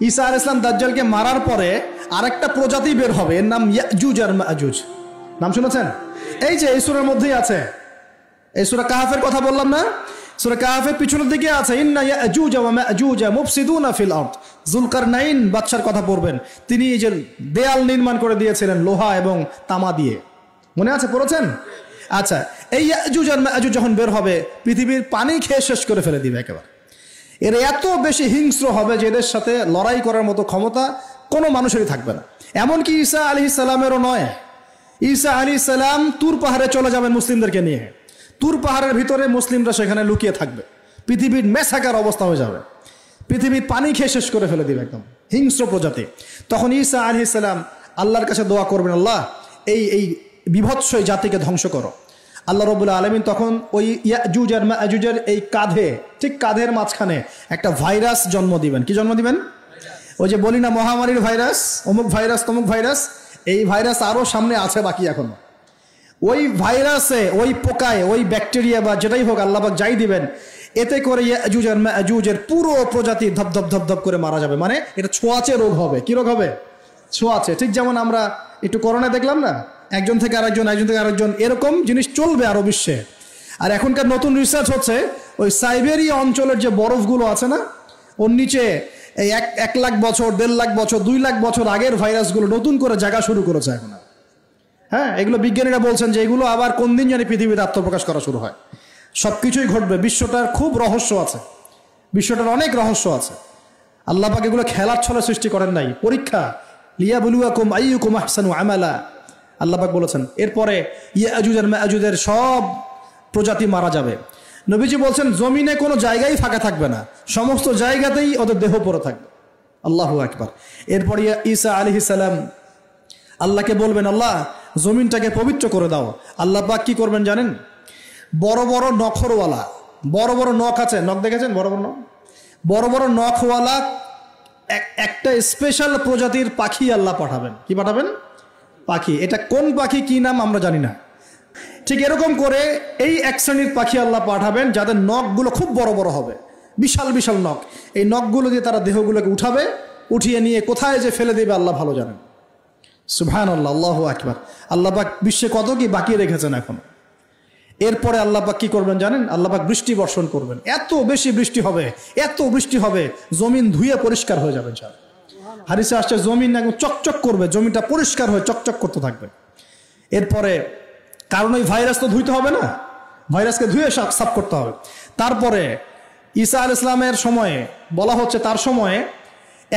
ঈসা আলাইহিস সালাম দাজ্জালকে মারার পরে আরেকটা প্রজাতি বের হবে, এর নাম ইয়াজুজ আর মাজুজ। নাম শুনেছেন? এই যে এই সূরার মধ্যেই আছে, এই সূরা কাহফের কথা বললাম না, সূরা কাহফের পিছনের দিকে আছে ইন্না ইয়াজুজ ওয়া মাজুজ মুফসিদুনা ফিল আরদ। যুলকারনাইন বাদশার কথা পড়বেন, তিনি এই যে দেয়াল নির্মাণ করে দিয়েছিলেন লোহা এবং তামা দিয়ে, মনে আছে, পড়েছেন? আচ্ছা, এই ইয়াজুজ আর মাজুজ যখন বের হবে পৃথিবীর পানি খেয়ে শেষ করে ফেলে দিবে একেবারে। এর এত বেশি হিংস্র হবে যে এদের সাথে লড়াই করার মতো ক্ষমতা কোনো মানুষেরই থাকবে না। এমনকি ঈসা আলাইহিস সালামেরও নয়। ঈসা আলাইহিস সালাম তুর পাহাড়ে চলে যাবেন মুসলিমদেরকে নিয়ে, তুর পাহাড়ের ভিতরে মুসলিমরা সেখানে লুকিয়ে থাকবে, পৃথিবীর মেসাকার অবস্থা হয়ে যাবে, পৃথিবীর পানি খেয়ে শেষ করে ফেলে দিবে একদম হিংস্র প্রজাতি। তখন ঈসা আলাইহিস সালাম আল্লাহর কাছে দোয়া করবেন, আল্লাহ এই বিভৎস জাতিকে ধ্বংস করো। আল্লাহ রাব্বুল আলামিন তখন ওই ইয়াজুজ আর মাজুজের এই কাঁধে, ঠিক কাঁধের মাঝখানে একটা ভাইরাস জন্ম দিবেন। কি জন্ম দিবেন? ওই যে বলি না মহামারীর ভাইরাস, অমুক ভাইরাস তমুক ভাইরাস, এই ভাইরাস আরও সামনে আছে বাকি এখনো। ওই ভাইরাসে, ওই পোকায়, ওই ব্যাকটেরিয়া বা যেটাই হোক আল্লাহ পাক যাই দিবেন, এতে করে ইয়াজুজ আর মাজুজের পুরো প্রজাতি ধপধপ ধপধপ করে মারা যাবে। মানে এটা ছোঁয়াচে রোগ হবে। কি রোগ হবে? ছোঁয়াচে। ঠিক যেমন আমরা একটু করোনা দেখলাম না, একজন থেকে আরেকজন, একজন থেকে আরেকজন, এরকম জিনিস চলবে আরো বিশ্বে। আর এখনকার নতুন রিসার্চ হচ্ছে ওই সাইবেরিয়া অঞ্চলের যে বরফগুলো আছে না, ওর নিচে এই 1 লাখ বছর, 1.5 লাখ বছর, 2 লাখ বছর আগের ভাইরাসগুলো নতুন করে জায়গা শুরু করেছে এখন। হ্যাঁ, এগুলো বিজ্ঞানীরা বলছেন যে এগুলো আবার কোন দিন জানি পৃথিবীতে আত্মপ্রকাশ করা শুরু হয়। সবকিছুই ঘটবে। বিশ্বটার খুব রহস্য আছে, বিশ্বটার অনেক রহস্য আছে। আল্লাহ পাক এগুলো খেলার ছলে সৃষ্টি করেন নাই, পরীক্ষা। লিয়াবলুয়াকুম আইয়ুকুম আহসানু আমালা, আল্লাহ পাক বলেছেন। এরপরে ইয়াজুজ আর মাজুজের সব প্রজাতি মারা যাবে। নবীজি বলছেন জমিনে কোনো জায়গায় ফাঁকা থাকবে না, সমস্ত জায়গাতেই ওদের দেহ পড়ে থাকবে। আল্লাহু আকবার। এরপরে ঈসা আলাইহিস সালাম আল্লাহকে বলবেন, আল্লাহ জমিনটাকে পবিত্র করে দাও। আল্লাহ পাক কি করবেন জানেন? বড় বড় নখরওয়ালা, বড় বড় নখ আছে, নখ দেখেছেন? বড় বড় নখ, বড় বড় নখওয়ালা একটা স্পেশাল প্রজাতির পাখি আল্লাহ পাঠাবেন। কি পাঠাবেন? পাখি। এটা কোন পাখি, কি নাম আমরা জানি না। ঠিক এরকম করে এই এক শ্রেণীর পাখি আল্লাহ পাঠাবেন যাদের নখগুলো খুব বড় বড় হবে, বিশাল বিশাল নখ। এই নখগুলো দিয়ে তারা দেহগুলোকে উঠাবে, উঠিয়ে নিয়ে কোথায় যে ফেলে দেবে আল্লাহ ভালো জানেন। সুবহানাল্লাহ, আল্লাহু আকবার। আল্লাহ পাক বিশ্বে কত কি বাকি রেখেছেন এখন। এরপরে আল্লাহ পাক কি করবেন জানেন? আল্লাহ পাক বৃষ্টি বর্ষণ করবেন। এত বেশি বৃষ্টি হবে, এত বৃষ্টি হবে, জমিন ধুয়ে পরিষ্কার হয়ে যাবে। হাদিসে আসছে জমিন একদম চকচক করবে, জমিটা পরিষ্কার হয়ে চকচক করতে থাকবে। এরপরে কারণ ওই ভাইরাস তো ধুইতে হবে না, ভাইরাসকে ধুয়ে সাফ করতে হবে। তারপরে ঈসা আলাইহিস সালামের সময়ে বলা হচ্ছে, তার সময়ে